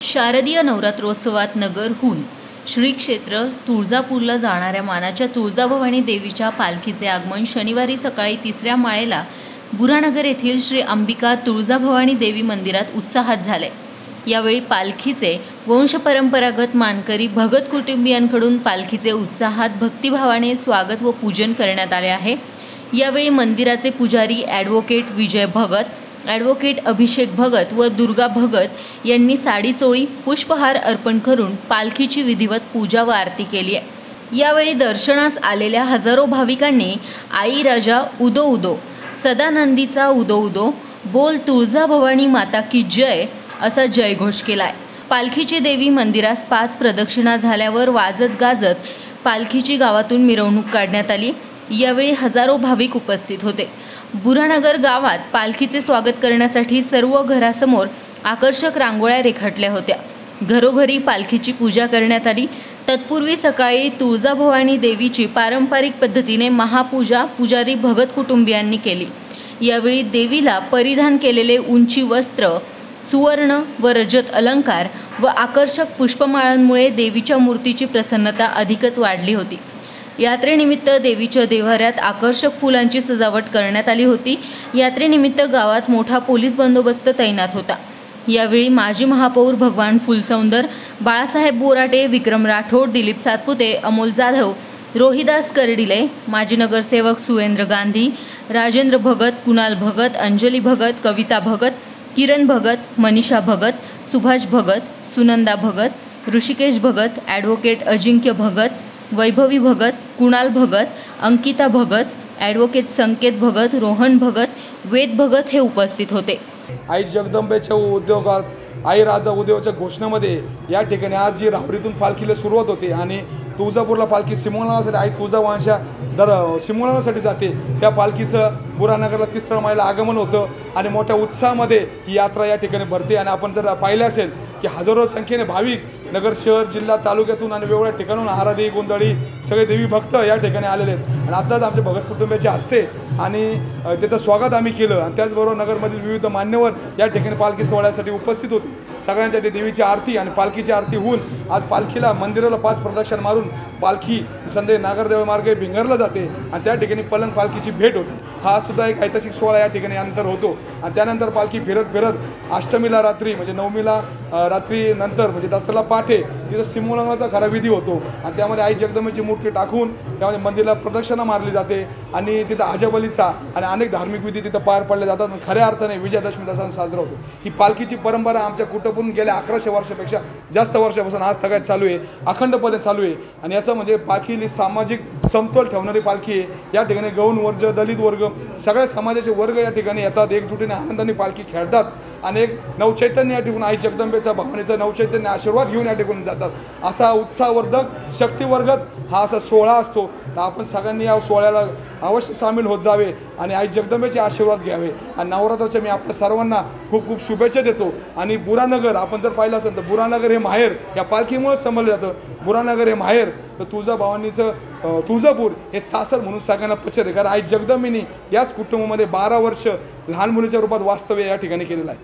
शारदीय नवरात्रोत्सवात नगरहून श्री क्षेत्र तुळजापूरला जाणाऱ्या मानाच्या तुळजाभवानी देवीच्या पालखीचे आगमन शनिवारी सकाळी 3ऱ्या माळेला बुरानगर येथील श्री अंबिका तुळजाभवानी देवी मंदिरात उत्साहात झाले। यावेळी पालखीचे वंशपरंपरागत मानकरी भगत कुटुंबियांकडून पालखीचे उत्साहात भक्तिभावाने स्वागत व पूजन करण्यात आले आहे। यावेळी मंदिराचे पुजारी ॲडव्होकेट विजय भगत, ॲडव्होकेट अभिषेक भगत व दुर्गा भगत यांनी साडी चोळी पुष्पहार अर्पण करून पालखीची विधिवत पूजा व आरती केली आहे। यावेळी दर्शनास आलेल्या हजारो भाविकांनी आई राजा उदो उदो, सदानंदीचा उदो उदो, बोल तुळजाभवानी माता की जय असा जयघोष केलाय। पालखीची देवी मंदिरास 5 प्रदक्षिणा झाल्यावर वाजत गाजत पालखीची गावातून मिरवणूक काढण्यात आली। यावेळी हजारो भाविक उपस्थित होते। बुरानगर गावात पालखीचे स्वागत करण्यासाठी सर्व घरासमोर आकर्षक रांगोळ्या रेखाटल्या होत्या। घरोघरी पालखीची पूजा करण्यात आली। तत्पूर्वी सकाळी तुळजाभवानी देवीची पारंपरिक पद्धतीने महापूजा पुजारी भगत कुटुंबियांनी केली। यावेळी देवीला परिधान केलेले उंची वस्त्र, सुवर्ण व रजत अलंकार व आकर्षक पुष्पमाळांमुळे देवीच्या मूर्तीची प्रसन्नता अधिकच वाढली होती। यात्रेनिमित्त देवीच्या देव्हाऱ्यात आकर्षक फुलांची सजावट करण्यात आली होती। यात्रेनिमित्त गावात मोठा पोलीस बंदोबस्त तैनात होता। यावेळी माजी महापौर भगवान फुलसौंदर, बाळासाहेब बोराटे, विक्रम राठोड, दिलीप सातपुते, अमोल जाधव, रोहिदास कर्डिले, माजी नगरसेवक सुरेंद्र गांधी, राजेंद्र भगत, कुणाल भगत, अंजली भगत, कविता भगत, किरण भगत, मनीषा भगत, सुभाष भगत, सुनंदा भगत, ऋषिकेश भगत, ॲडव्होकेट अजिंक्य भगत, वैभवी भगत, कुणाल भगत, अंकिता भगत, ॲडव्होकेट संकेत भगत, रोहन भगत, वेद भगत हे उपस्थित होते। आई जगदंबेच्या उद्योगात आई राजा उद्योगाच्या घोषणेमध्ये या ठिकाणी आज जी राहुरीतून पालखीला सुरुवात होते आणि तुळजापूरला पालखी सिमोलनासाठी आई तुळजाभवानीच्या सिमोलनासाठी जाते। त्या पालखीचं बुरानगरला 3ऱ्या माळेला आगमन होतं आणि मोठ्या उत्साहामध्ये ही यात्रा या ठिकाणी भरते। आणि आपण जर पाहिले असेल की हजारो संख्येने भाविक नगर शहर जिल्हा तालुक्यातून आणि वेगवेगळ्या ठिकाणून आराधी गोंधळी सगळे देवी भक्त या ठिकाणी आलेले आहेत आणि आत्ताच आमच्या भगत कुटुंबाचे हस्ते आणि त्याचं स्वागत आम्ही केलं। आणि त्याचबरोबर नगरमधील विविध मान्यवर या ठिकाणी पालखी सोहळ्यासाठी उपस्थित होते। सगळ्यांसाठी देवीची आरती आणि पालखीची आरती होऊन आज पालखीला मंदिराला 5 प्रदक्षिणा मारून पालखी संध्याकाळी नागरदेव मार्गे भिंगरला जाते आणि त्या ठिकाणी पलंग पालखीची भेट होते। हा सुद्धा एक ऐतिहासिक सोहळा या ठिकाणी यानंतर होतो आणि त्यानंतर पालखी फिरत फिरत अष्टमीला रात्री म्हणजे नवमीला रात्री नंतर म्हणजे दसऱ्याला पाठे तिथं सिमोलनाचा खरा विधी होतो आणि त्यामध्ये आई जगदंबेची मूर्ती टाकून त्यामध्ये मंदिराला प्रदक्षिणा मारली जाते आणि तिथं अजबलीचा आणि अनेक धार्मिक विधी तिथं पार पडले जातात आणि खऱ्या अर्थाने विजयादशमी सण साजरा होतो। ही पालखीची परंपरा आमच्या कुटुंबातून गेल्या 1100 वर्षापेक्षा जास्त वर्षापासून आज तगायत चालू आहे, अखंडपणे चालू आहे आणि याचं म्हणजे पालखी सामाजिक समतोल ठेवणारी पालखी आहे। या ठिकाणी गौण वर्ग, दलित वर्ग, सगळ्या समाजाचे वर्ग या ठिकाणी येतात, एकजुटीने आनंदाने पालखी खेळतात आणि एक नवचैतन्य या ठिकाणी आई जगदंबेचा भवानीचा नवचैतन्य आशीर्वाद घेऊन या ठिकाणी जातात। असा उत्साहवर्धक शक्तिवर्धक हा असा सोहळा असतो। तर आपण सगळ्यांनी या सोहळ्याला अवश्य सामील होत जावे आणि आई जगदंबेचे आशीर्वाद घ्यावे आणि नवरात्राच्या मी आपल्या सर्वांना खूप खूप शुभेच्छा देतो। आणि बुरानगर आपण जर पाहिलं असेल तर बुरानगर हे माहेर या पालखीमुळे समजलं जातं। बुरानगर हे माहेर तर तुळजाभवानीचं तुळजापूर हे सासर म्हणून सगळ्यांना पचर आहे, कारण आई जगदंबेनी याच कुटुंबामध्ये 12 वर्ष लहान मुलीच्या रूपात वास्तव्य या ठिकाणी केलेलं आहे।